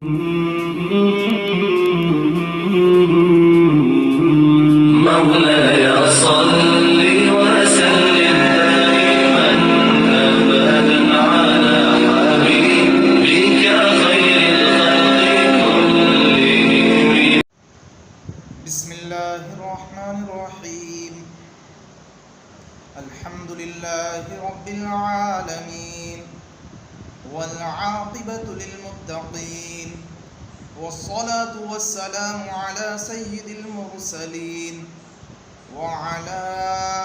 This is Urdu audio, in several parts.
مولاي صل وسلم دائما ابدا على حبيبك خير الخلق كلهم. بسم الله الرحمن الرحيم. الحمد لله رب العالمين والعاقبة للمتقين والصلاة والسلام على سيد المرسلين وعلى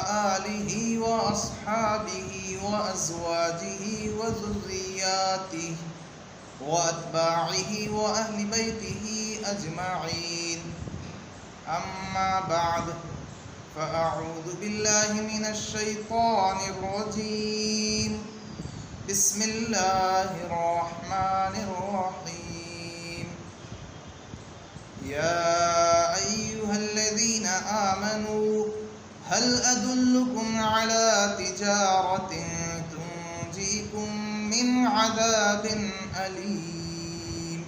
آله وأصحابه وأزواجه وذرياته وأتباعه وأهل بيته أجمعين. أما بعد فأعوذ بالله من الشيطان الرجيم. بسم الله الرحمن الرحيم. يا أيها الذين آمنوا هل أدلكم على تجارة تنجيكم من عذاب أليم.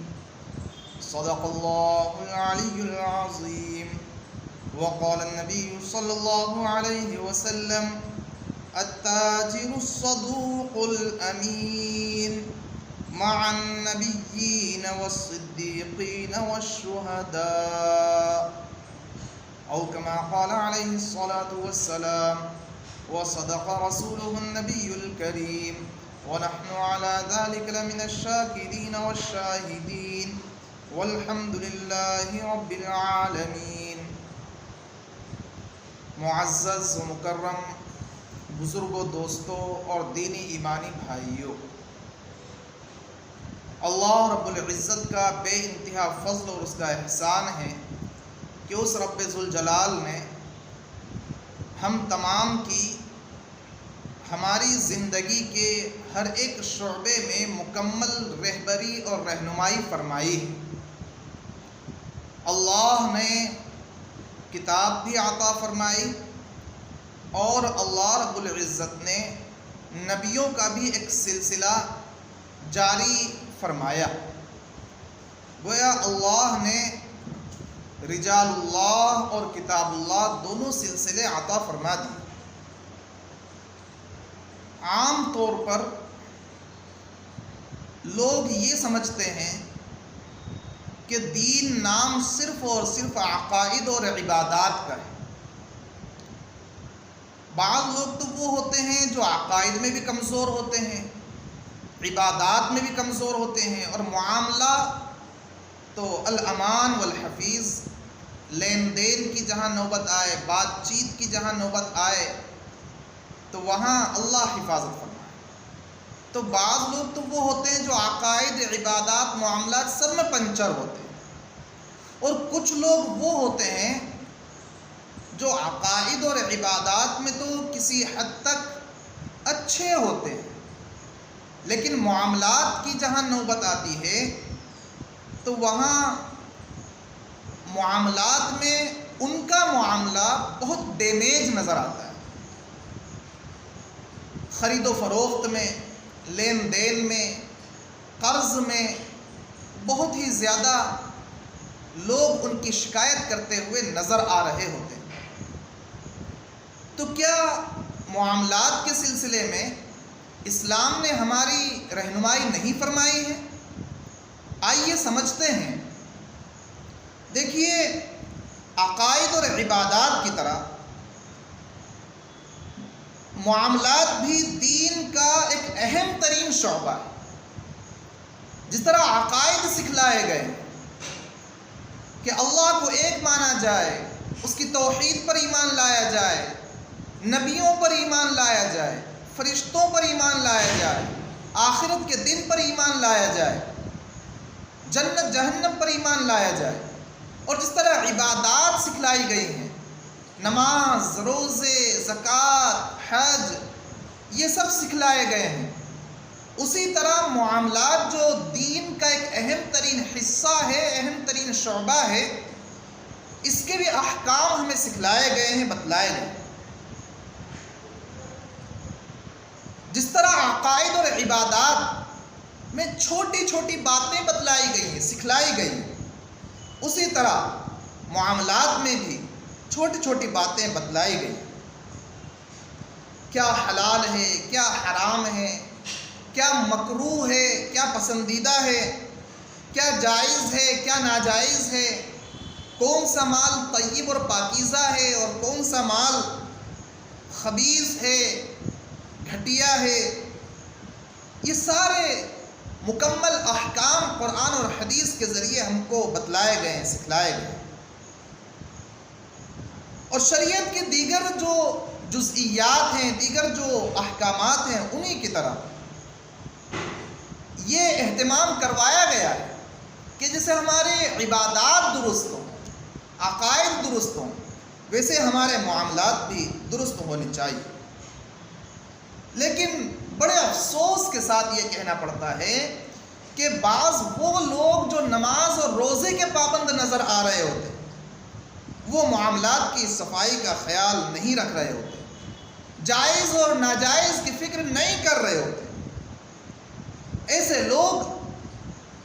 صدق الله العلي العظيم. وقال النبي صلى الله عليه وسلم: التاجر الصدوق الأمين مع النبيين والصديقين والشهداء، أو كما قال عليه الصلاة والسلام. وصدق رسوله النبي الكريم، ونحن على ذلك لمن الشاكرين والشاهدين، والحمد لله رب العالمين. معزز و مکرم بزرگوں، دوستوں اور دینی ایمانی بھائیوں، اللہ رب العزت کا بے انتہا فضل اور اس کا احسان ہے کہ اس رب ذوالجلال نے ہم تمام کی ہماری زندگی کے ہر ایک شعبے میں مکمل رہبری اور رہنمائی فرمائی ہے۔ اللہ نے کتاب بھی عطا فرمائی اور اللہ رب العزت نے نبیوں کا بھی ایک سلسلہ جاری فرمایا۔ گویا اللہ نے رجال اللہ اور کتاب اللہ دونوں سلسلے عطا فرما دی۔ عام طور پر لوگ یہ سمجھتے ہیں کہ دین نام صرف اور صرف عقائد اور عبادات کا ہے۔ بعض لوگ تو وہ ہوتے ہیں جو عقائد میں بھی کمزور ہوتے ہیں، عبادات میں بھی کمزور ہوتے ہیں، اور معاملہ تو الامان والحفیظ، لین دین کی جہاں نوبت آئے، بات چیت کی جہاں نوبت آئے تو وہاں اللہ حفاظت فرمائے۔ تو بعض لوگ تو وہ ہوتے ہیں جو عقائد، عبادات، معاملات سب میں پنچر ہوتے ہیں، اور کچھ لوگ وہ ہوتے ہیں جو عقائد اور عبادات میں تو کسی حد تک اچھے ہوتے ہیں، لیکن معاملات کی جہاں نوبت آتی ہے تو وہاں معاملات میں ان کا معاملہ بہت ڈیمیج نظر آتا ہے۔ خرید و فروخت میں، لین دین میں، قرض میں بہت ہی زیادہ لوگ ان کی شکایت کرتے ہوئے نظر آ رہے ہوتے ہیں۔ تو کیا معاملات کے سلسلے میں اسلام نے ہماری رہنمائی نہیں فرمائی ہے؟ آئیے سمجھتے ہیں۔ دیکھیے، عقائد اور عبادات کی طرح معاملات بھی دین کا ایک اہم ترین شعبہ ہے۔ جس طرح عقائد سکھلائے گئے کہ اللہ کو ایک مانا جائے، اس کی توحید پر ایمان لایا جائے، نبیوں پر ایمان لایا جائے، فرشتوں پر ایمان لایا جائے، آخرت کے دن پر ایمان لایا جائے، جنت جہنم پر ایمان لایا جائے، اور جس طرح عبادات سکھلائی گئی ہیں، نماز، روزے، زکوٰۃ، حج، یہ سب سکھلائے گئے ہیں، اسی طرح معاملات جو دین کا ایک اہم ترین حصہ ہے، اہم ترین شعبہ ہے، اس کے بھی احکام ہمیں سکھلائے گئے ہیں، بتلائے گئے ہیں۔ جس طرح عقائد اور عبادات میں چھوٹی چھوٹی باتیں بتلائی گئی ہیں، سکھلائی گئی ہیں، اسی طرح معاملات میں بھی چھوٹی چھوٹی باتیں بتلائی گئی ہیں۔ کیا حلال ہے، کیا حرام ہے، کیا مکروہ ہے، کیا پسندیدہ ہے، کیا جائز ہے، کیا ناجائز ہے، کون سا مال طیب اور پاکیزہ ہے اور کون سا مال خبیث ہے، گھٹیا ہے، یہ سارے مکمل احکام قرآن اور حدیث کے ذریعے ہم کو بتلائے گئے ہیں، سکھلائے گئے ہیں۔ اور شریعت کے دیگر جو جزئیات ہیں، دیگر جو احکامات ہیں، انہی کی طرح یہ اہتمام کروایا گیا ہے کہ جیسے ہمارے عبادات درست ہوں، عقائد درست ہوں، ویسے ہمارے معاملات بھی درست ہونے چاہیے۔ لیکن بڑے افسوس کے ساتھ یہ کہنا پڑتا ہے کہ بعض وہ لوگ جو نماز اور روزے کے پابند نظر آ رہے ہوتے ہیں، وہ معاملات کی صفائی کا خیال نہیں رکھ رہے ہوتے، جائز اور ناجائز کی فکر نہیں کر رہے ہوتے۔ ایسے لوگ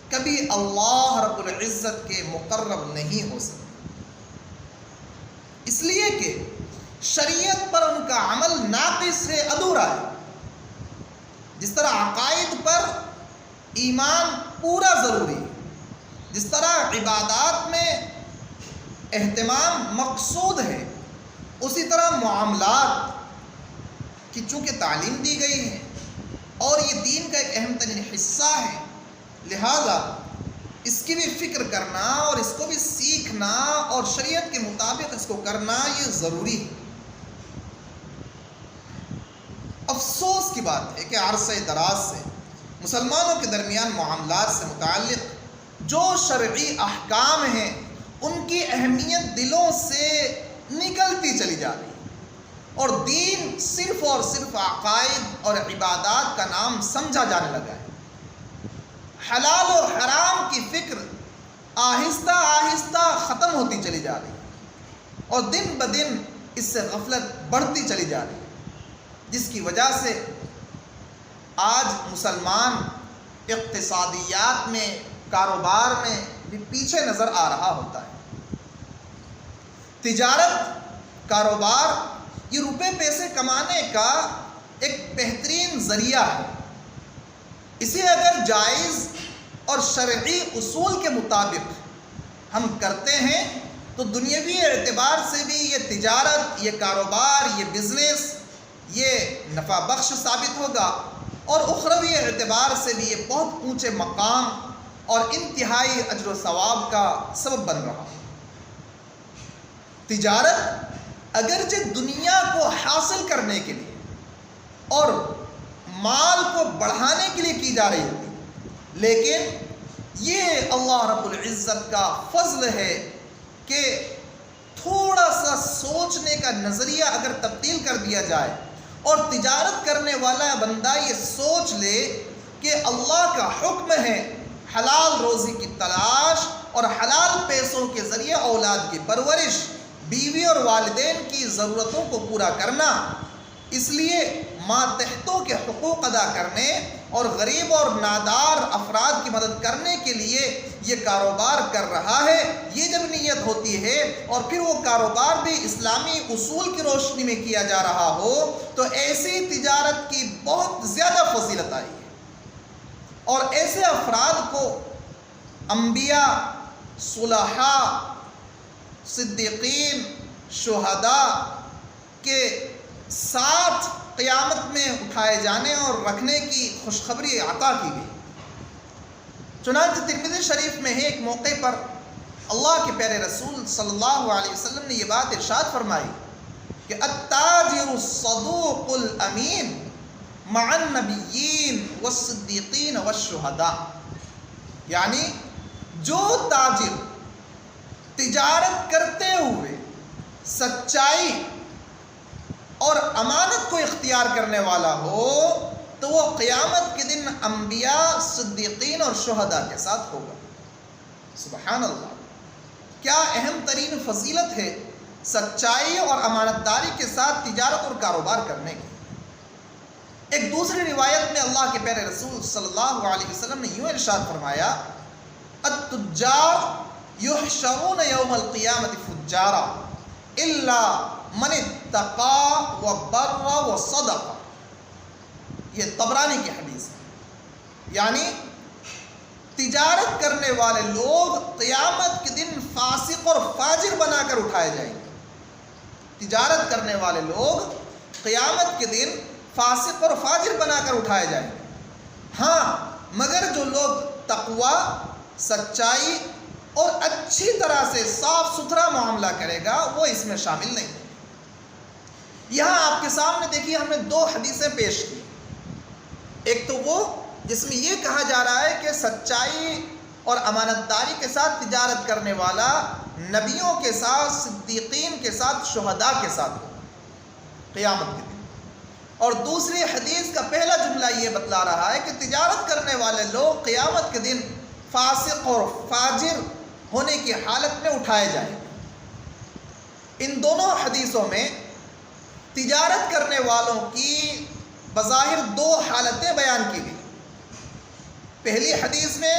کبھی اللہ رب العزت کے مقرب نہیں ہو سکتے، اس لیے کہ شریعت پر ان کا عمل ناقص ہے، ادھورا ہے۔ جس طرح عقائد پر ایمان پورا ضروری ہے، جس طرح عبادات میں اہتمام مقصود ہے، اسی طرح معاملات کی چونکہ تعلیم دی گئی ہے اور یہ دین کا ایک اہم ترین حصہ ہے، لہذا اس کی بھی فکر کرنا اور اس کو بھی سیکھنا اور شریعت کے مطابق اس کو کرنا یہ ضروری ہے۔ افسوس کی بات ہے کہ عرصہ دراز سے مسلمانوں کے درمیان معاملات سے متعلق جو شرعی احکام ہیں ان کی اہمیت دلوں سے نکلتی چلی جا رہی ہے اور دین صرف اور صرف عقائد اور عبادات کا نام سمجھا جانے لگا ہے۔ حلال و حرام کی فکر آہستہ آہستہ ختم ہوتی چلی جا رہی ہے اور دن بدن اس سے غفلت بڑھتی چلی جا رہی ہے، جس کی وجہ سے آج مسلمان اقتصادیات میں، کاروبار میں بھی پیچھے نظر آ رہا ہوتا ہے۔ تجارت، کاروبار یہ روپے پیسے کمانے کا ایک بہترین ذریعہ ہے، اسے اگر جائز اور شرعی اصول کے مطابق ہم کرتے ہیں تو دنیاوی اعتبار سے بھی یہ تجارت، یہ کاروبار، یہ بزنس یہ نفع بخش ثابت ہوگا اور اخروی اعتبار سے بھی یہ بہت اونچے مقام اور انتہائی اجر و ثواب کا سبب بن رہا۔ تجارت اگرچہ دنیا کو حاصل کرنے کے لیے اور مال کو بڑھانے کے لیے کی جا رہی ہوتی، لیکن یہ اللہ رب العزت کا فضل ہے کہ تھوڑا سا سوچنے کا نظریہ اگر تبدیل کر دیا جائے اور تجارت کرنے والا بندہ یہ سوچ لے کہ اللہ کا حکم ہے حلال روزی کی تلاش اور حلال پیسوں کے ذریعے اولاد کی پرورش، بیوی اور والدین کی ضرورتوں کو پورا کرنا، اس لیے ماتحتوں کے حقوق ادا کرنے اور غریب اور نادار افراد کی مدد کرنے کے لیے یہ کاروبار کر رہا ہے، یہ جب نیت ہوتی ہے اور پھر وہ کاروبار بھی اسلامی اصول کی روشنی میں کیا جا رہا ہو تو ایسی تجارت کی بہت زیادہ فضیلت آئی ہے اور ایسے افراد کو انبیاء، صلحاء، صدیقین، شہداء کے ساتھ قیامت میں اٹھائے جانے اور رکھنے کی خوشخبری عطا کی گئی۔ چنانچہ ترمذی شریف میں ہے ایک موقع پر اللہ کے پیارے رسول صلی اللہ علیہ وسلم نے یہ بات ارشاد فرمائی کہ التاجر الصدوق الامین مع النبیین والصدیقین والشہداء، یعنی جو تاجر تجارت کرتے ہوئے سچائی اور امانت کو اختیار کرنے والا ہو تو وہ قیامت کے دن انبیاء، صدیقین اور شہداء کے ساتھ ہوگا۔ سبحان اللہ، کیا اہم ترین فضیلت ہے سچائی اور امانت داری کے ساتھ تجارت اور کاروبار کرنے کی۔ ایک دوسری روایت میں اللہ کے پیارے رسول صلی اللہ علیہ وسلم نے یوں ارشاد فرمایا، التجار یحشرون یوم القیامت فجارا الا من اتقى وبر وصدق. یہ طبرانی کی حدیث ہے. یعنی تجارت کرنے والے لوگ قیامت کے دن فاسق اور فاجر بنا کر اٹھائے جائیں گے. تجارت کرنے والے لوگ قیامت کے دن فاسق اور فاجر بنا کر اٹھائے جائیں گے. ہاں، مگر جو لوگ تقوی، سچائی اور اچھی طرح سے صاف ستھرا معاملہ کرے گا وہ اس میں شامل نہیں. یہاں آپ کے سامنے دیکھیے ہم نے 2 حدیثیں پیش کی. ایک تو وہ جس میں یہ کہا جا رہا ہے کہ سچائی اور امانت داری کے ساتھ تجارت کرنے والا نبیوں کے ساتھ، صدیقین کے ساتھ، شہداء کے ساتھ ہوگا قیامت کے دن. اور دوسری حدیث کا پہلا جملہ یہ بتلا رہا ہے کہ تجارت کرنے والے لوگ قیامت کے دن فاسق اور فاجر ہونے کی حالت میں اٹھائے جائیں گے. ان دونوں حدیثوں میں تجارت کرنے والوں کی بظاہر 2 حالتیں بیان کی گئی. پہلی حدیث میں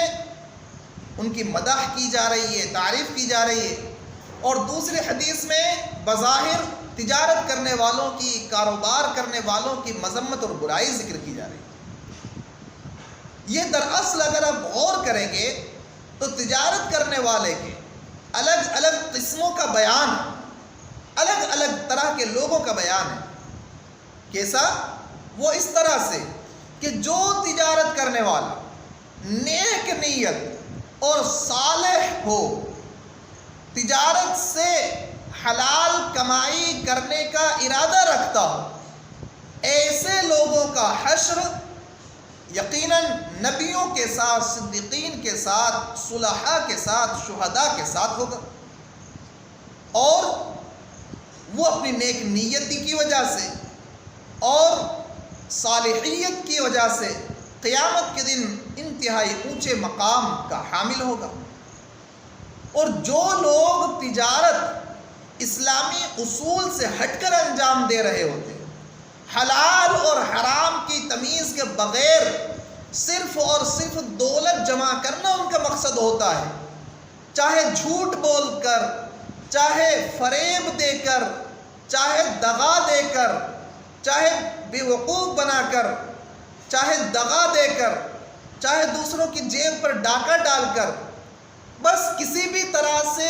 ان کی مدح کی جا رہی ہے، تعریف کی جا رہی ہے، اور دوسری حدیث میں بظاہر تجارت کرنے والوں کی، کاروبار کرنے والوں کی مذمت اور برائی ذکر کی جا رہی ہے. یہ دراصل اگر آپ غور کریں گے تو تجارت کرنے والے کے الگ الگ قسموں کا بیان ہے، الگ الگ طرح کے لوگوں کا بیان ہے. کیسا؟ وہ اس طرح سے کہ جو تجارت کرنے والا نیک نیت اور صالح ہو، تجارت سے حلال کمائی کرنے کا ارادہ رکھتا ہو، ایسے لوگوں کا حشر یقیناً نبیوں کے ساتھ، صدیقین کے ساتھ، صلحاء کے ساتھ، شہداء کے ساتھ ہوگا. اور وہ اپنی نیک نیتی کی وجہ سے اور صالحیت کی وجہ سے قیامت کے دن انتہائی اونچے مقام کا حامل ہوگا. اور جو لوگ تجارت اسلامی اصول سے ہٹ کر انجام دے رہے ہوتے ہیں، حلال اور حرام کی تمیز کے بغیر صرف اور صرف دولت جمع کرنا ان کا مقصد ہوتا ہے، چاہے جھوٹ بول کر، چاہے فریب دے کر، چاہے دغا دے کر، چاہے بے وقوف بنا کر، چاہے دغا دے کر، چاہے دوسروں کی جیب پر ڈاکہ ڈال کر، بس کسی بھی طرح سے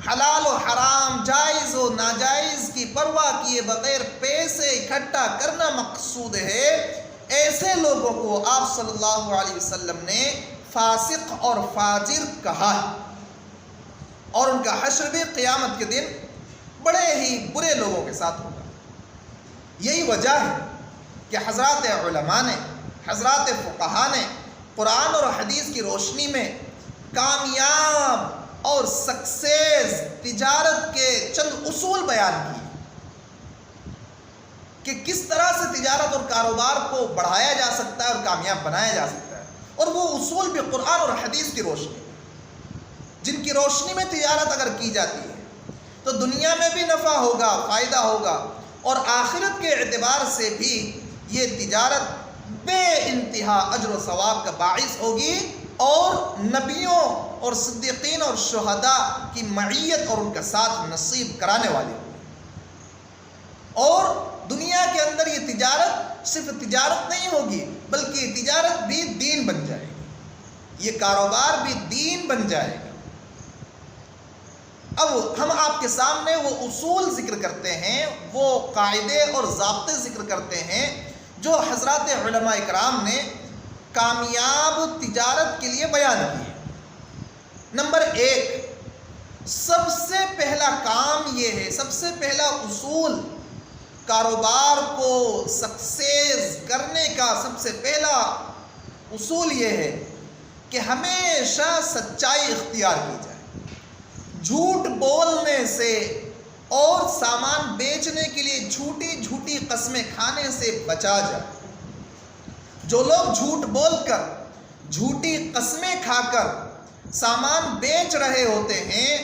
حلال و حرام، جائز و ناجائز کی پرواہ کیے بغیر پیسے اکٹھا کرنا مقصود ہے. ایسے لوگوں کو آپ صلی اللہ علیہ وسلم نے فاسق اور فاجر کہا ہے، اور ان کا حشر بھی قیامت کے دن بڑے ہی برے لوگوں کے ساتھ ہوگا. یہی وجہ ہے کہ حضرات علماء نے، حضرات فقہاء نے قرآن اور حدیث کی روشنی میں کامیاب اور سکسیس تجارت کے چند اصول بیان کیے کہ کس طرح سے تجارت اور کاروبار کو بڑھایا جا سکتا ہے اور کامیاب بنایا جا سکتا ہے. اور وہ اصول بھی قرآن اور حدیث کی روشنی، جن کی روشنی میں تجارت اگر کی جاتی ہے تو دنیا میں بھی نفع ہوگا، فائدہ ہوگا، اور آخرت کے اعتبار سے بھی یہ تجارت بے انتہا اجر و ثواب کا باعث ہوگی، اور نبیوں اور صدیقین اور شہداء کی معیت اور ان کا ساتھ نصیب کرانے والی ہوگی. اور دنیا کے اندر یہ تجارت صرف تجارت نہیں ہوگی، بلکہ یہ تجارت بھی دین بن جائے گی، یہ کاروبار بھی دین بن جائے گا. اب ہم آپ کے سامنے وہ اصول ذکر کرتے ہیں، وہ قاعدے اور ضابطے ذکر کرتے ہیں جو حضرات علماء اکرام نے کامیاب تجارت کے لیے بیان کیے. نمبر 1، سب سے پہلا کام یہ ہے، سب سے پہلا اصول کاروبار کو سکسیس کرنے کا سب سے پہلا اصول یہ ہے کہ ہمیشہ سچائی اختیار کی جائے. جھوٹ بولنے سے اور سامان بیچنے کے لیے جھوٹی جھوٹی قسمیں کھانے سے بچا جائے. جو لوگ جھوٹ بول کر، جھوٹی قسمیں کھا کر سامان بیچ رہے ہوتے ہیں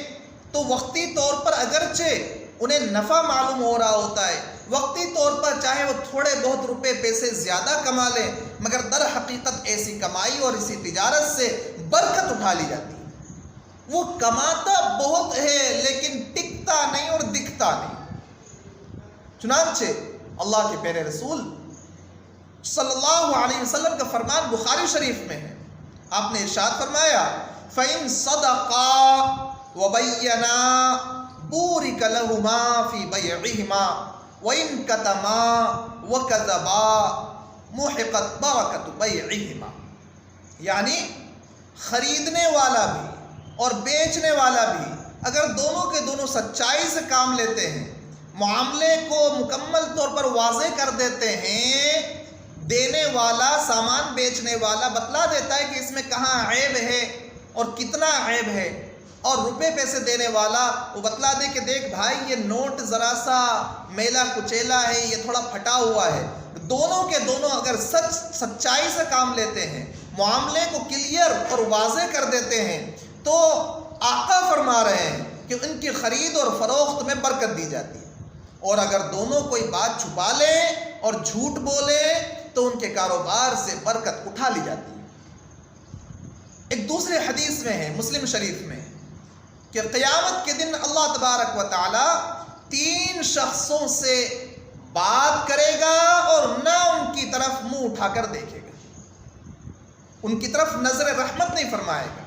تو وقتی طور پر اگرچہ انہیں نفع معلوم ہو رہا ہوتا ہے، وقتی طور پر چاہے وہ تھوڑے بہت روپے پیسے زیادہ کما لیں، مگر در حقیقت ایسی کمائی اور اسی تجارت سے برکت اٹھا لی جاتی ہے۔ وہ کماتا بہت ہے لیکن ٹکتا نہیں اور دکھتا نہیں۔ چنانچہ اللہ کے پیارے رسول صلی اللہ علیہ وسلم کا فرمان بخاری شریف میں ہے، آپ نے ارشاد فرمایا فَإِن صَدَقَا وَبَيَّنَا بُورِكَ لَهُمَا فِي بَيْعِهِمَا وَإِن كَتَمَا وَكَذَبَا مُحِقَتْ بَرَكَةُ بَيْعِهِمَا، یعنی خریدنے والا بھی اور بیچنے والا بھی اگر دونوں کے دونوں سچائی سے کام لیتے ہیں، معاملے کو مکمل طور پر واضح کر دیتے ہیں، دینے والا سامان بیچنے والا بتلا دیتا ہے کہ اس میں کہاں عیب ہے اور کتنا عیب ہے، اور روپے پیسے دینے والا وہ بتلا دے کہ دیکھ بھائی یہ نوٹ ذرا سا میلا کچیلا ہے، یہ تھوڑا پھٹا ہوا ہے۔ دونوں کے دونوں اگر سچائی سے کام لیتے ہیں، معاملے کو کلیئر اور واضح کر دیتے ہیں، تو آقا فرما رہے ہیں کہ ان کی خرید اور فروخت میں برکت دی جاتی ہے۔ اور اگر دونوں کوئی بات چھپا لیں اور جھوٹ بولے تو ان کے کاروبار سے برکت اٹھا لی جاتی ہے۔ ایک دوسرے حدیث میں ہے مسلم شریف میں کہ قیامت کے دن اللہ تبارک و تعالی 3 شخصوں سے بات کرے گا اور نہ ان کی طرف منہ اٹھا کر دیکھے گا، ان کی طرف نظر رحمت نہیں فرمائے گا،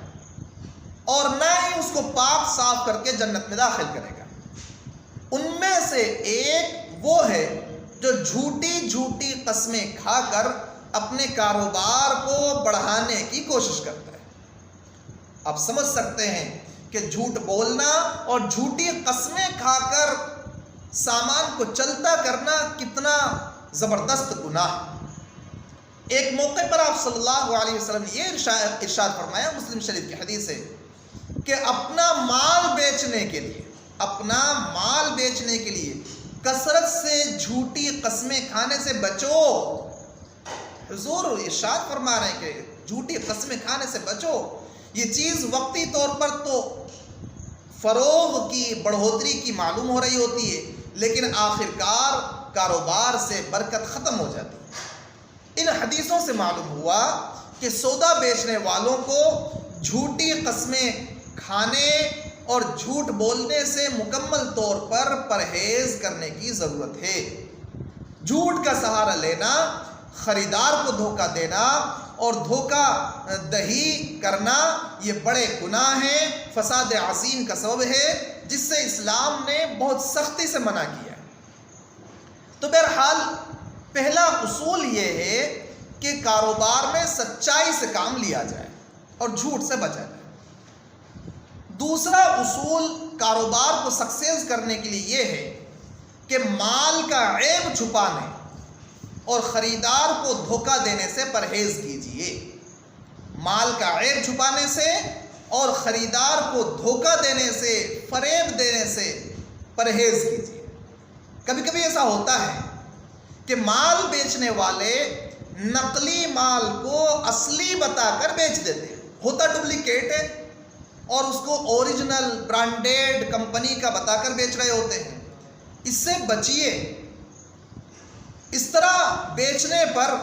اور نہ ہی اس کو پاک صاف کر کے جنت میں داخل کرے گا۔ ان میں سے ایک وہ ہے جو جھوٹی قسمیں کھا کر اپنے کاروبار کو بڑھانے کی کوشش کرتا ہے۔ آپ سمجھ سکتے ہیں کہ جھوٹ بولنا اور جھوٹی قسمیں کھا کر سامان کو چلتا کرنا کتنا زبردست گناہ ہے۔ ایک موقع پر آپ صلی اللہ علیہ وسلم نے یہ ارشاد فرمایا، مسلم شریف کی حدیث ہے، کہ اپنا مال بیچنے کے لیے کثرت سے جھوٹی قسمیں کھانے سے بچو۔ حضور ارشاد فرما رہے ہیں کہ جھوٹی قسمیں کھانے سے بچو۔ یہ چیز وقتی طور پر تو فروغ کی بڑھوتری کی معلوم ہو رہی ہوتی ہے، لیکن آخرکار کاروبار سے برکت ختم ہو جاتی ہے۔ ان حدیثوں سے معلوم ہوا کہ سودا بیچنے والوں کو جھوٹی قسمیں کھانے اور جھوٹ بولنے سے مکمل طور پر پرہیز کرنے کی ضرورت ہے۔ جھوٹ کا سہارا لینا، خریدار کو دھوکہ دینا اور دھوکہ دہی کرنا یہ بڑے گناہ ہیں، فساد عظیم کا سبب ہے، جس سے اسلام نے بہت سختی سے منع کیا ہے۔ تو بہرحال پہلا اصول یہ ہے کہ کاروبار میں سچائی سے کام لیا جائے اور جھوٹ سے بچا جائے۔ دوسرا اصول کاروبار کو سکسیس کرنے کے لیے یہ ہے کہ مال کا عیب چھپانے اور خریدار کو دھوکہ دینے سے پرہیز کیجیے۔ مال کا عیب چھپانے سے اور خریدار کو دھوکہ دینے سے، فریب دینے سے پرہیز کیجیے۔ کبھی کبھی ایسا ہوتا ہے کہ مال بیچنے والے نقلی مال کو اصلی بتا کر بیچ دیتے ہیں، ہوتا ڈپلیکیٹ ہے اور اس کو اوریجنل برانڈیڈ کمپنی کا بتا کر بیچ رہے ہوتے ہیں۔ اس سے بچیے۔ اس طرح بیچنے پر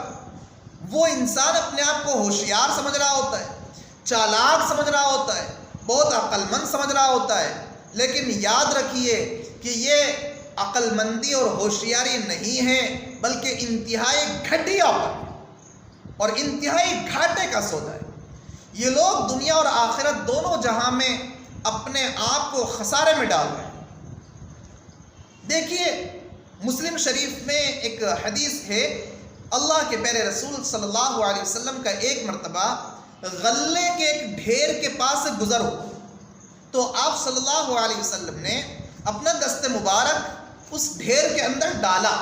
وہ انسان اپنے آپ کو ہوشیار سمجھ رہا ہوتا ہے، چالاک سمجھ رہا ہوتا ہے، بہت عقل مند سمجھ رہا ہوتا ہے، لیکن یاد رکھیے کہ یہ عقل مندی اور ہوشیاری نہیں ہے، بلکہ انتہائی گھٹیا اور انتہائی گھاٹے کا سودا ہے۔ یہ لوگ دنیا اور آخرت دونوں جہاں میں اپنے آپ کو خسارے میں ڈال رہے ہیں۔ دیکھیے مسلم شریف میں ایک حدیث ہے، اللہ کے پیارے رسول صلی اللہ علیہ وسلم کا ایک مرتبہ غلے کے ایک ڈھیر کے پاس سے گزر ہوا، تو آپ صلی اللہ علیہ وسلم نے اپنا دست مبارک اس ڈھیر کے اندر ڈالا۔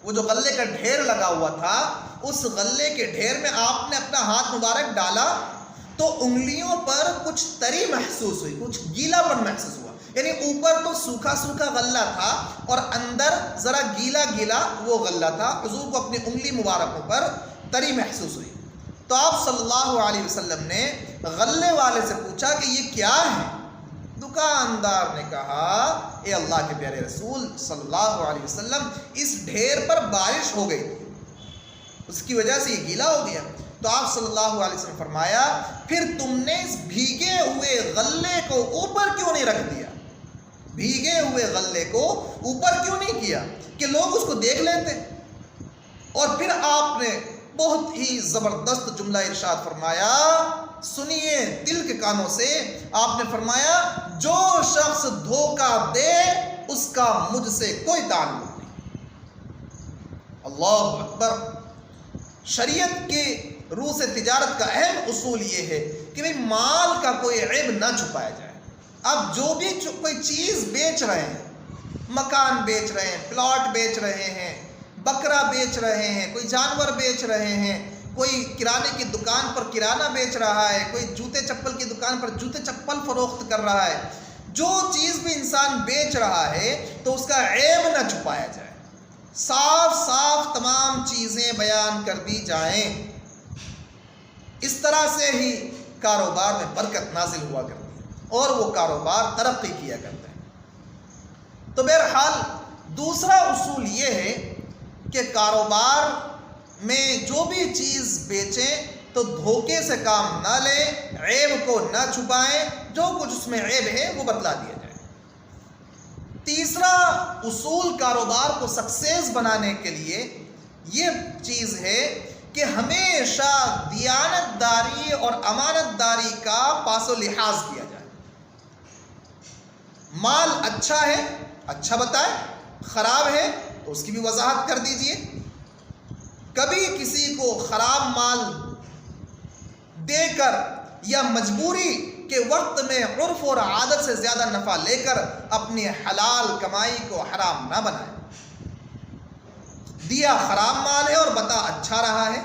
وہ جو غلے کا ڈھیر لگا ہوا تھا، اس غلے کے ڈھیر میں آپ نے اپنا ہاتھ مبارک ڈالا تو انگلیوں پر کچھ تری محسوس ہوئی، کچھ گیلا پن محسوس ہوا، یعنی اوپر تو سوکھا سوکھا غلہ تھا اور اندر ذرا گیلا گیلا وہ غلہ تھا۔ حضور کو اپنی انگلی مبارکوں پر تری محسوس ہوئی، تو آپ صلی اللہ علیہ وسلم نے غلے والے سے پوچھا کہ یہ کیا ہے؟ دکاندار نے کہا اے اللہ کے پیارے رسول صلی اللہ علیہ وسلم اس ڈھیر پر بارش ہو گئی، اس کی وجہ سے یہ گیلا ہو گیا۔ تو آپ صلی اللہ علیہ وسلم فرمایا پھر تم نے اس بھیگے ہوئے غلے کو اوپر کیوں نہیں رکھ دیا؟ بھیگے ہوئے غلے کو اوپر کیوں نہیں کیا کہ لوگ اس کو دیکھ لیتے؟ اور پھر آپ نے بہت ہی زبردست جملہ ارشاد فرمایا، سنیے دل کے کانوں سے، آپ نے فرمایا جو شخص دھوکہ دے اس کا مجھ سے کوئی تعلق نہیں۔ اللہ اکبر۔ شریعت کے روح سے تجارت کا اہم اصول یہ ہے کہ بھئی مال کا کوئی عیب نہ چھپایا جائے۔ اب جو بھی کوئی چیز بیچ رہے ہیں، مکان بیچ رہے ہیں، پلاٹ بیچ رہے ہیں، بکرا بیچ رہے ہیں، کوئی جانور بیچ رہے ہیں، کوئی کرانے کی دکان پر کرانہ بیچ رہا ہے، کوئی جوتے چپل کی دکان پر جوتے چپل فروخت کر رہا ہے، جو چیز بھی انسان بیچ رہا ہے تو اس کا عیب نہ چھپایا جائے، صاف صاف تمام چیزیں بیان کر دی جائیں۔ اس طرح سے ہی کاروبار میں برکت نازل ہوا کرتی ہے اور وہ کاروبار ترقی کیا کرتا ہے۔ تو بہرحال دوسرا اصول یہ ہے کہ کاروبار میں جو بھی چیز بیچیں تو دھوکے سے کام نہ لیں، عیب کو نہ چھپائیں، جو کچھ اس میں عیب ہے وہ بتلا دیا جائے۔ تیسرا اصول کاروبار کو سکسیس بنانے کے لیے یہ چیز ہے کہ ہمیشہ دیانت داری اور امانت داری کا پاس و لحاظ کیا جائے۔ مال اچھا ہے اچھا بتائیں، خراب ہے تو اس کی بھی وضاحت کر دیجئے۔ کبھی کسی کو خراب مال دے کر یا مجبوری کے وقت میں عرف اور عادت سے زیادہ نفع لے کر اپنی حلال کمائی کو حرام نہ بنائیں۔ دیا خراب مال ہے اور بتا اچھا رہا ہے،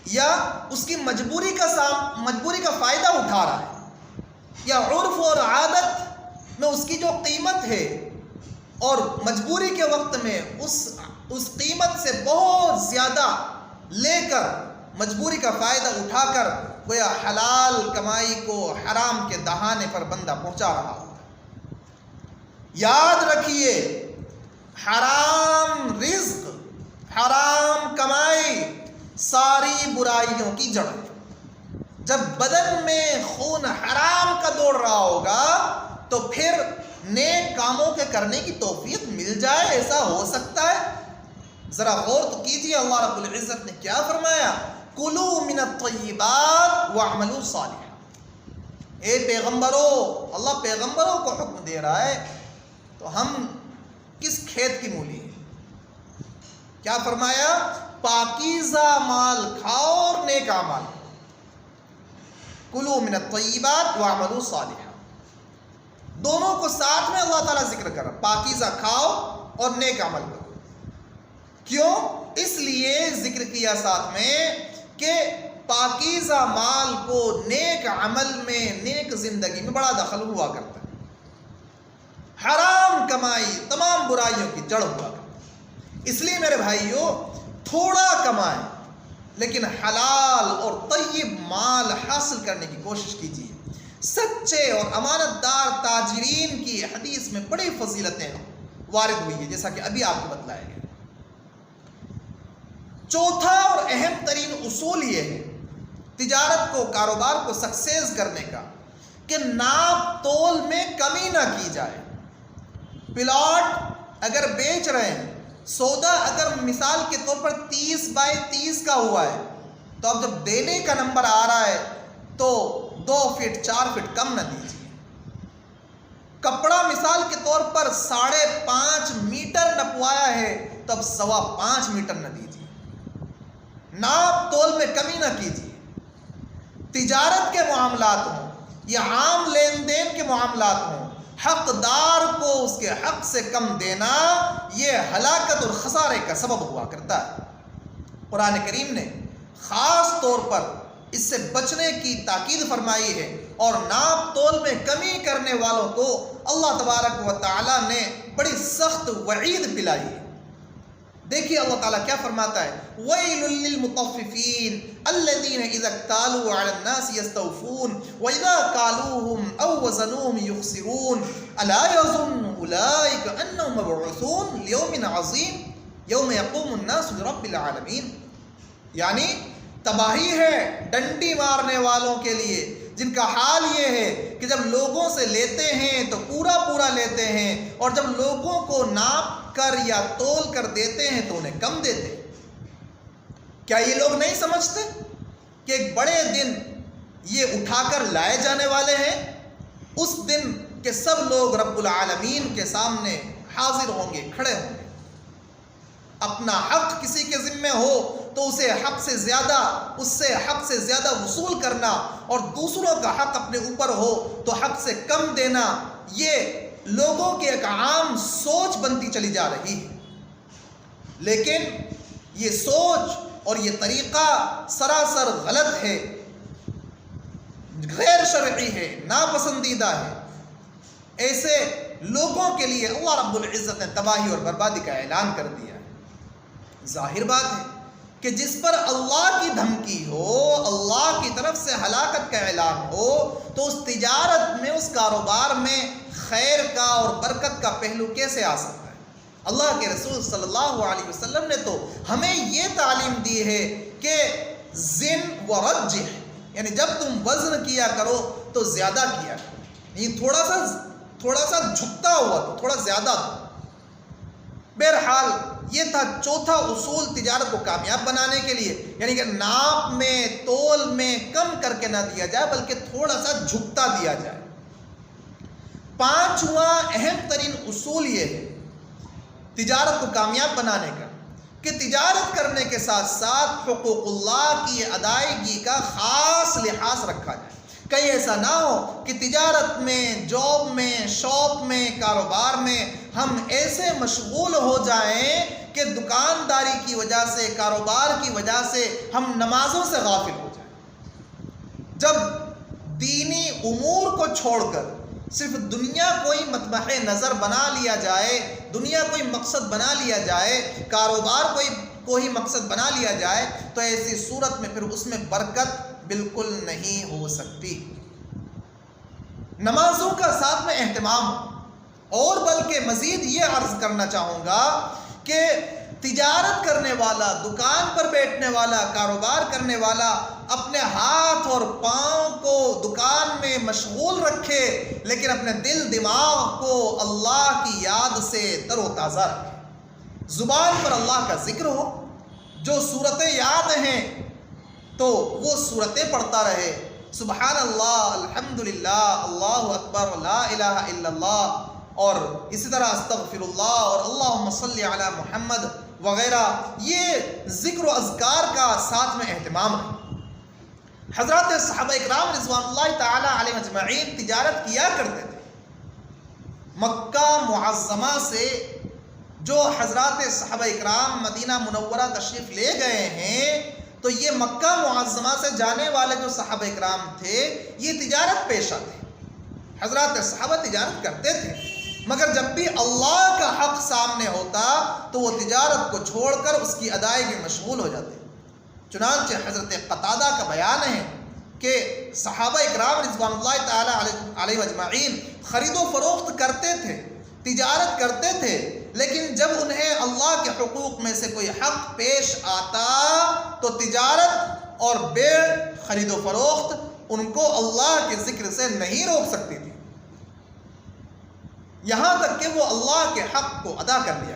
یا اس کی مجبوری کا فائدہ اٹھا رہا ہے، یا عرف اور عادت میں اس کی جو قیمت ہے اور مجبوری کے وقت میں اس قیمت سے بہت زیادہ لے کر مجبوری کا فائدہ اٹھا کر گویا حلال کمائی کو حرام کے دہانے پر بندہ پہنچا رہا ہوتا ہے۔ یاد رکھیے حرام رزق، حرام کمائی ساری برائیوں کی جڑ ہے۔ جب بدن میں خون حرام کا دوڑ رہا ہوگا تو پھر نیک کاموں کے کرنے کی توفیق مل جائے، ایسا ہو سکتا ہے؟ ذرا غور تو کیجیے، اللہ رب العزت نے کیا فرمایا؟ کلوا من الطیبات واعملوا صالحا۔ اے پیغمبروں، اللہ پیغمبروں کو حکم دے رہا ہے تو ہم کس کھیت کی مولی ہیں؟ کیا فرمایا؟ پاکیزہ مال کھاؤ اور نیک اعمال کرو۔ کلوا من الطیبات واعملوا صالحا، دونوں کو ساتھ میں اللہ تعالیٰ ذکر کر رہا، پاکیزہ کھاؤ اور نیک عمل کرو۔ کیوں؟ اس لیے ذکر کیا ساتھ میں کہ پاکیزہ مال کو نیک عمل میں، نیک زندگی میں بڑا دخل ہوا کرتا ہے۔ حرام کمائی تمام برائیوں کی جڑ ہوا کرتا ہے۔ اس لیے میرے بھائیوں تھوڑا کمائیں لیکن حلال اور طیب مال حاصل کرنے کی کوشش کیجیے۔ سچے اور امانت دار تاجرین کی حدیث میں بڑی فضیلتیں وارد ہوئی ہیں، جیسا کہ ابھی آپ کو بتلایا گیا۔ چوتھا اور اہم ترین اصول یہ ہے تجارت کو، کاروبار کو سکسیس کرنے کا، کہ ناپ تول میں کمی نہ کی جائے۔ پلاٹ اگر بیچ رہے ہیں، سودا اگر مثال کے طور پر 30 بائی 30 کا ہوا ہے تو اب جب دینے کا نمبر آ رہا ہے تو 2 فٹ 4 فٹ کم نہ دیجیے۔ کپڑا مثال کے طور پر 5.5 میٹر نپوایا ہے تو اب 5.25 میٹر نہ دیجیے۔ ناپ تول میں کمی نہ کیجیے۔ تجارت کے معاملات ہوں یا عام لین دین کے معاملات ہوں، حقدار کو اس کے حق سے کم دینا یہ ہلاکت اور خسارے کا سبب ہوا کرتا ہے۔ قرآن کریم نے خاص طور پر اس سے بچنے کی تاکید فرمائی ہے اور ناپ تول میں کمی کرنے والوں کو اللہ تبارک و تعالی نے بڑی سخت وعید دلائی ہے۔ دیکھیے اللہ تعالیٰ کیا فرماتا ہے، وَيْلٌ لِّلْمُطَفِّفِينَ الَّذِينَ إِذَا اكْتَالُوا عَلَى النَّاسِ يَسْتَوْفُونَ وَإِذَا كَالُوهُمْ أَوْ وَزَنُوهُمْ يُخْسِرُونَ أَلَا يَظُنُّ أُولَٰئِكَ أَنَّهُم مَّبْعُوثُونَ لِيَوْمٍ عَظِيمٍ يَوْمَ يَقُومُ النَّاسُ لِرَبِّ الْعَالَمِينَ، یعنی تباہی ہے ڈنڈی مارنے والوں کے لیے جن کا حال یہ ہے کہ جب لوگوں سے لیتے ہیں تو پورا پورا لیتے ہیں، اور جب لوگوں کو ناپ کر یا تول کر دیتے ہیں تو انہیں کم دیتے ہیں۔ کیا یہ لوگ نہیں سمجھتے کہ ایک بڑے دن یہ اٹھا کر لائے جانے والے ہیں، اس دن کہ سب لوگ رب العالمین کے سامنے حاضر ہوں گے، کھڑے ہوں گے۔ اپنا حق کسی کے ذمے ہو تو اسے حق سے زیادہ وصول کرنا، اور دوسروں کا حق اپنے اوپر ہو تو حق سے کم دینا، یہ لوگوں کی ایک عام سوچ بنتی چلی جا رہی ہے۔ لیکن یہ سوچ اور یہ طریقہ سراسر غلط ہے، غیر شرعی ہے، ناپسندیدہ ہے۔ ایسے لوگوں کے لیے اللہ رب العزت نے تباہی اور بربادی کا اعلان کر دیا ہے۔ ظاہر بات ہے کہ جس پر اللہ کی دھمکی ہو، اللہ کی طرف سے ہلاکت کا اعلان ہو، تو اس تجارت میں، اس کاروبار میں خیر کا اور برکت کا پہلو کیسے آ سکتا ہے؟ اللہ کے رسول صلی اللہ علیہ وسلم نے تو ہمیں یہ تعلیم دی ہے کہ زن ورجح، یعنی جب تم وزن کیا کرو تو زیادہ کیا کرو، یہ تھوڑا سا جھکتا ہوا تو تھوڑا زیادہ تو۔ بہرحال یہ تھا چوتھا اصول تجارت کو کامیاب بنانے کے لیے، یعنی کہ ناپ میں، تول میں کم کر کے نہ دیا جائے بلکہ تھوڑا سا جھکتا دیا جائے۔ پانچواں اہم ترین اصول یہ ہے تجارت کو کامیاب بنانے کا کہ تجارت کرنے کے ساتھ ساتھ حقوق اللہ کی ادائیگی کا خاص لحاظ رکھا جائے۔ کہیں ایسا نہ ہو کہ تجارت میں، جاب میں، شاپ میں، کاروبار میں ہم ایسے مشغول ہو جائیں کہ دکانداری کی وجہ سے، کاروبار کی وجہ سے ہم نمازوں سے غافل ہو جائیں۔ جب دینی امور کو چھوڑ کر صرف دنیا کوئی مطمح نظر بنا لیا جائے، دنیا کوئی مقصد بنا لیا جائے، کاروبار کوئی مقصد بنا لیا جائے، تو ایسی صورت میں پھر اس میں برکت بالکل نہیں ہو سکتی۔ نمازوں کا ساتھ میں اہتمام، اور بلکہ مزید یہ عرض کرنا چاہوں گا کہ تجارت کرنے والا، دکان پر بیٹھنے والا، کاروبار کرنے والا اپنے ہاتھ اور پاؤں کو دکان میں مشغول رکھے، لیکن اپنے دل دماغ کو اللہ کی یاد سے تر و تازہ رکھے۔ زبان پر اللہ کا ذکر ہو، جو صورتیں یاد ہیں تو وہ صورتیں پڑھتا رہے، سبحان اللہ، الحمدللہ، اللہ اکبر، لا الہ الا اللہ، اور اسی طرح استغفر اللہ اور اللہم صلی علی محمد وغیرہ، یہ ذکر و اذکار کا ساتھ میں اہتمام ہے۔ حضرات صحابہ اکرام رضوان اللہ تعالی علیہ اجمعین تجارت کیا کرتے تھے۔ مکہ معظمہ سے جو حضرات صحابہ اکرام مدینہ منورہ تشریف لے گئے ہیں، تو یہ مکہ معظمہ سے جانے والے جو صحابہ اکرام تھے یہ تجارت پیشہ تھے۔ حضرات صحابہ تجارت کرتے تھے، مگر جب بھی اللہ کا حق سامنے ہوتا تو وہ تجارت کو چھوڑ کر اس کی ادائیگی میں مشغول ہو جاتے۔ چنانچہ حضرت قتادہ کا بیان ہے کہ صحابہ اکرام رضوان اللہ تعالی علیہ اجمعین خرید و فروخت کرتے تھے، تجارت کرتے تھے، لیکن جب انہیں اللہ کے حقوق میں سے کوئی حق پیش آتا تو تجارت اور بیع، خرید و فروخت ان کو اللہ کے ذکر سے نہیں روک سکتی تھی، یہاں تک کہ وہ اللہ کے حق کو ادا کر لیا۔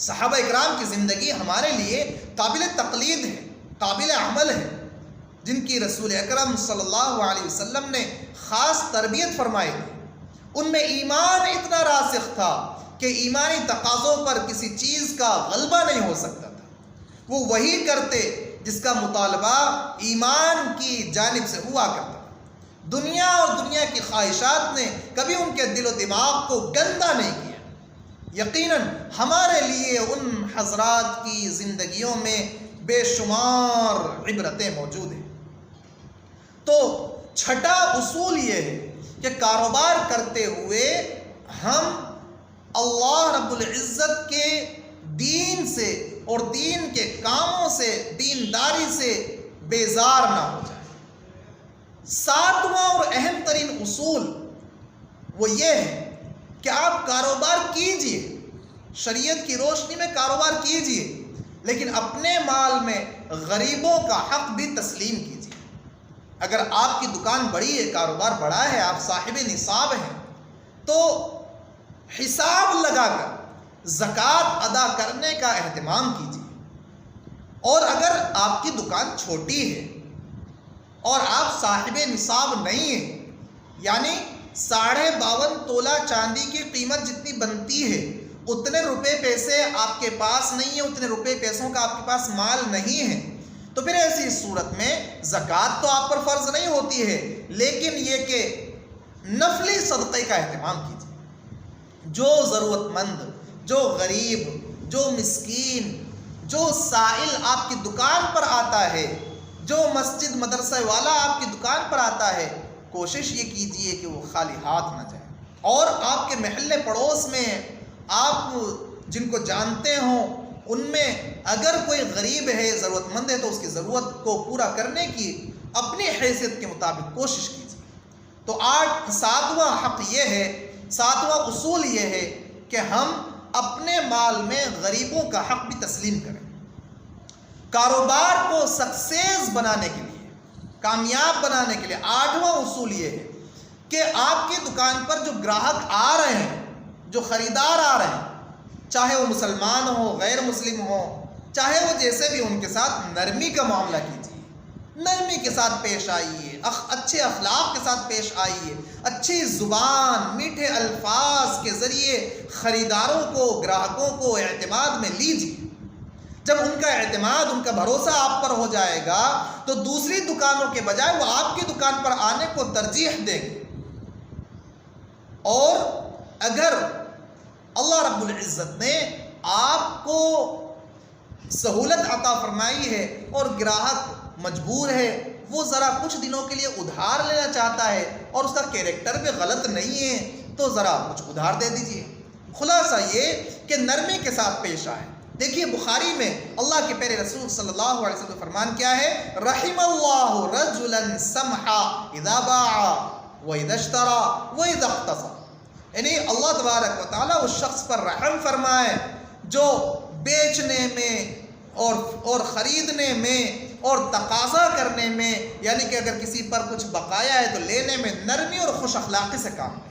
صحابہ اکرام کی زندگی ہمارے لیے قابل تقلید ہے، قابل عمل ہے، جن کی رسول اکرم صلی اللہ علیہ وسلم نے خاص تربیت فرمائی تھی۔ ان میں ایمان اتنا راسخ تھا کہ ایمانی تقاضوں پر کسی چیز کا غلبہ نہیں ہو سکتا تھا، وہ وہی کرتے جس کا مطالبہ ایمان کی جانب سے ہوا کرتا۔ دنیا اور دنیا کی خواہشات نے کبھی ان کے دل و دماغ کو گندا نہیں کیا۔ یقیناً ہمارے لیے ان حضرات کی زندگیوں میں بے شمار عبرتیں موجود ہیں۔ تو چھٹا اصول یہ ہے کہ کاروبار کرتے ہوئے ہم اللہ رب العزت کے دین سے اور دین کے کاموں سے، دینداری سے بیزار نہ ہو جائے۔ ساتواں اور اہم ترین اصول وہ یہ ہے کہ آپ کاروبار کیجئے، شریعت کی روشنی میں کاروبار کیجئے، لیکن اپنے مال میں غریبوں کا حق بھی تسلیم کیجئے۔ اگر آپ کی دکان بڑی ہے، کاروبار بڑا ہے، آپ صاحب نصاب ہیں، تو حساب لگا کر زکوٰۃ ادا کرنے کا اہتمام کیجیے۔ اور اگر آپ کی دکان چھوٹی ہے اور آپ صاحب نصاب نہیں ہیں، یعنی 52.5 تولہ چاندی کی قیمت جتنی بنتی ہے اتنے روپے پیسے آپ کے پاس نہیں ہیں، اتنے روپے پیسوں کا آپ کے پاس مال نہیں ہے، تو پھر ایسی صورت میں زکوٰۃ تو آپ پر فرض نہیں ہوتی ہے، لیکن یہ کہ نفلی صدقے کا اہتمام کیجیے۔ جو ضرورت مند، جو غریب، جو مسکین، جو سائل آپ کی دکان پر آتا ہے، جو مسجد مدرسہ والا آپ کی دکان پر آتا ہے، کوشش یہ کیجئے کہ وہ خالی ہاتھ نہ جائے۔ اور آپ کے محلے پڑوس میں آپ جن کو جانتے ہوں ان میں اگر کوئی غریب ہے، ضرورت مند ہے، تو اس کی ضرورت کو پورا کرنے کی اپنی حیثیت کے مطابق کوشش کیجیے۔ تو 7واں حق یہ ہے، 7واں اصول یہ ہے کہ ہم اپنے مال میں غریبوں کا حق بھی تسلیم کریں۔ کاروبار کو سکسیس بنانے کے لیے، کامیاب بنانے کے لیے 8واں اصول یہ ہے کہ آپ کی دکان پر جو گراہک آ رہے ہیں، جو خریدار آ رہے ہیں، چاہے وہ مسلمان ہو، غیر مسلم ہو، چاہے وہ جیسے بھی، ان کے ساتھ نرمی کا معاملہ کیجیے، نرمی کے ساتھ پیش آئیے، اچھے اخلاق کے ساتھ پیش آئیے، اچھی زبان، میٹھے الفاظ کے ذریعے خریداروں کو، گراہکوں کو اعتماد میں لیجیے۔ جب ان کا اعتماد، ان کا بھروسہ آپ پر ہو جائے گا تو دوسری دکانوں کے بجائے وہ آپ کی دکان پر آنے کو ترجیح دیں گے۔ اور اگر اللہ رب العزت نے آپ کو سہولت عطا فرمائی ہے اور گراہک مجبور ہے، وہ ذرا کچھ دنوں کے لیے ادھار لینا چاہتا ہے اور اس کا کیریکٹر بھی غلط نہیں ہے، تو ذرا کچھ ادھار دے دیجئے۔ خلاصہ یہ کہ نرمی کے ساتھ پیش آئے۔ دیکھیے بخاری میں اللہ کے پیارے رسول صلی اللہ علیہ وسلم کا فرمان کیا ہے؟ رحم اللہ رجلا سمحا اذا باع واذا اشترى واذا اقتصد، یعنی اللہ تبارک و تعالیٰ اس شخص پر رحم فرمائے جو بیچنے میں اور خریدنے میں اور تقاضا کرنے میں، یعنی کہ اگر کسی پر کچھ بقایا ہے تو لینے میں نرمی اور خوش اخلاقی سے کام لے۔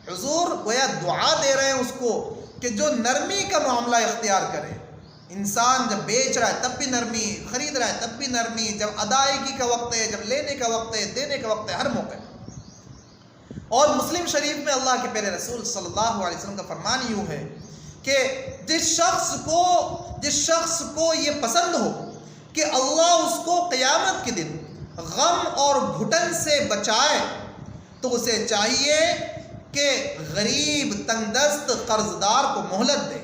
حضور گویا دعا دے رہے ہیں اس کو کہ جو نرمی کا معاملہ اختیار کرے۔ انسان جب بیچ رہا ہے تب بھی نرمی، خرید رہا ہے تب بھی نرمی، جب ادائیگی کا وقت ہے، جب لینے کا وقت ہے، دینے کا وقت ہے، ہر موقع۔ اور مسلم شریف میں اللہ کے پیارے رسول صلی اللہ علیہ وسلم کا فرمان یوں ہے کہ جس شخص کو یہ پسند ہو کہ اللہ اس کو قیامت کے دن غم اور گھٹن سے بچائے، تو اسے چاہیے کہ غریب، تنگ دست قرضدار کو مہلت دے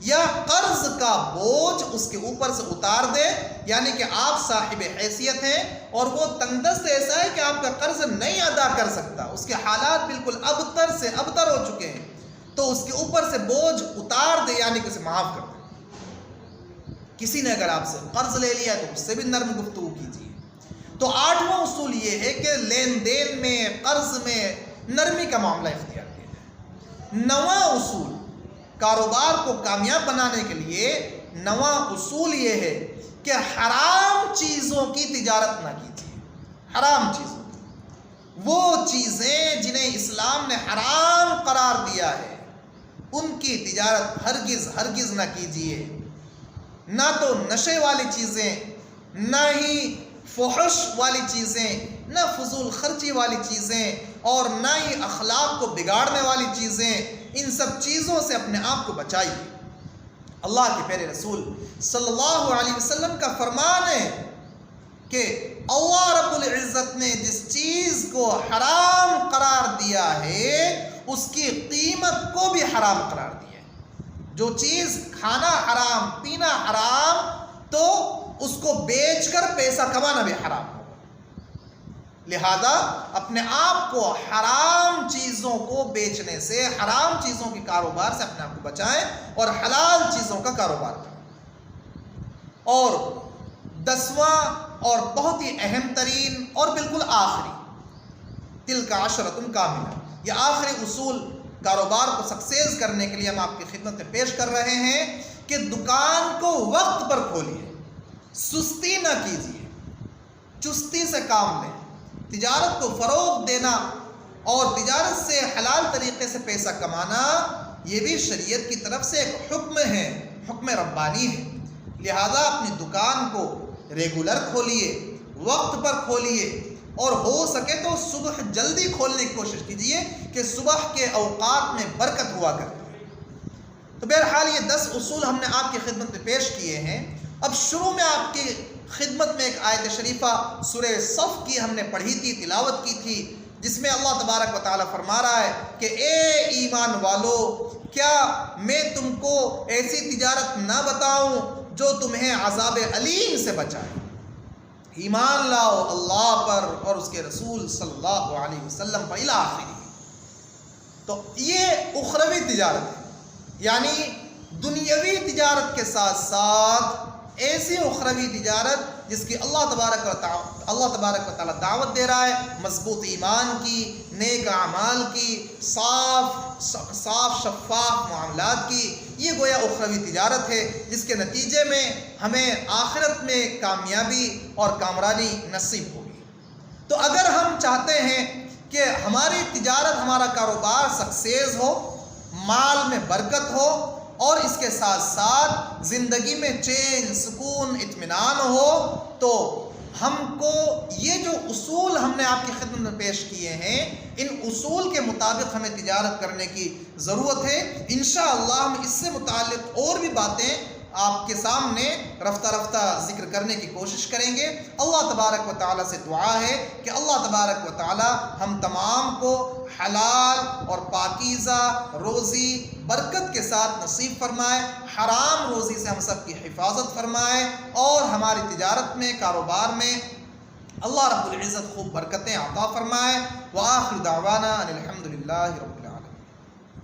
یا قرض کا بوجھ اس کے اوپر سے اتار دے، یعنی کہ آپ صاحب حیثیت ہیں اور وہ تنگ دست ایسا ہے کہ آپ کا قرض نہیں ادا کر سکتا، اس کے حالات بالکل ابتر سے ابتر ہو چکے ہیں، تو اس کے اوپر سے بوجھ اتار دے، یعنی کہ اسے معاف کر دے۔ کسی نے اگر آپ سے قرض لے لیا تو اس سے بھی نرم گفتگو کیجیے۔ تو 8واں اصول یہ ہے کہ لین دین میں، قرض میں نرمی کا معاملہ اختیار کیا جائے۔ 9واں اصول کاروبار کو کامیاب بنانے کے لیے، 9واں اصول یہ ہے کہ حرام چیزوں کی تجارت نہ کیجیے۔ حرام چیزوں کی، وہ چیزیں جنہیں اسلام نے حرام قرار دیا ہے، ان کی تجارت ہرگز نہ کیجیے۔ نہ تو نشے والی چیزیں، نہ ہی فحش والی چیزیں، نہ فضول خرچی والی چیزیں، اور نہ ہی اخلاق کو بگاڑنے والی چیزیں، ان سب چیزوں سے اپنے آپ کو بچائیے۔ اللہ کے پیارے رسول صلی اللہ علیہ وسلم کا فرمان ہے کہ اللہ رب العزت نے جس چیز کو حرام قرار دیا ہے اس کی قیمت کو بھی حرام قرار دیا ہے۔ جو چیز کھانا حرام، پینا حرام، تو اس کو بیچ کر پیسہ کمانا بھی حرام ہوگا۔ لہذا اپنے آپ کو حرام چیزوں کو بیچنے سے، حرام چیزوں کے کاروبار سے اپنے آپ کو بچائیں اور حلال چیزوں کا کاروبار کریں۔ اور 10واں اور بہت ہی اہم ترین اور بالکل آخری، تلک عشرۃ کاملہ، یہ آخری اصول کاروبار کو سکسیز کرنے کے لیے ہم آپ کی خدمت میں پیش کر رہے ہیں کہ دکان کو وقت پر کھولیے، سستی نہ کیجیے، چستی سے کام لیں۔ تجارت کو فروغ دینا اور تجارت سے حلال طریقے سے پیسہ کمانا، یہ بھی شریعت کی طرف سے ایک حکم ہے، حکم ربانی ہے۔ لہذا اپنی دکان کو ریگولر کھولیے، وقت پر کھولیے، اور ہو سکے تو صبح جلدی کھولنے کی کوشش کیجیے کہ صبح کے اوقات میں برکت ہوا کرے۔ تو بہرحال یہ 10 اصول ہم نے آپ کی خدمت میں پیش کیے ہیں۔ اب شروع میں آپ کی خدمت میں ایک آیت شریفہ سورہ صف کی ہم نے پڑھی تھی، تلاوت کی تھی، جس میں اللہ تبارک و تعالیٰ فرما رہا ہے کہ اے ایمان والو، کیا میں تم کو ایسی تجارت نہ بتاؤں جو تمہیں عذاب علیم سے بچائے؟ ایمان لاؤ اللہ پر اور اس کے رسول صلی اللہ علیہ وسلم پر الی آخری۔ تو یہ اخروی تجارت ہے، یعنی دنیاوی تجارت کے ساتھ ساتھ ایسی اخروی تجارت جس کی اللہ تبارک و تعالیٰ دعوت دے رہا ہے، مضبوط ایمان کی، نیک اعمال کی، صاف شفاف معاملات کی، یہ گویا اخروی تجارت ہے جس کے نتیجے میں ہمیں آخرت میں کامیابی اور کامرانی نصیب ہوگی۔ تو اگر ہم چاہتے ہیں کہ ہماری تجارت، ہمارا کاروبار سکسیز ہو، مال میں برکت ہو، اور اس کے ساتھ ساتھ زندگی میں چین، سکون، اطمینان ہو، تو ہم کو یہ جو اصول ہم نے آپ کی خدمت میں پیش کیے ہیں، ان اصول کے مطابق ہمیں تجارت کرنے کی ضرورت ہے۔ انشاءاللہ ہم اس سے متعلق اور بھی باتیں آپ کے سامنے رفتہ رفتہ ذکر کرنے کی کوشش کریں گے۔ اللہ تبارک و تعالیٰ سے دعا ہے کہ اللہ تبارک و تعالیٰ ہم تمام کو حلال اور پاکیزہ روزی برکت کے ساتھ نصیب فرمائے، حرام روزی سے ہم سب کی حفاظت فرمائے، اور ہماری تجارت میں، کاروبار میں اللہ رب العزت خوب برکتیں عطا فرمائے۔ وآخر دعوانا ان الحمد للہ رب العالمین۔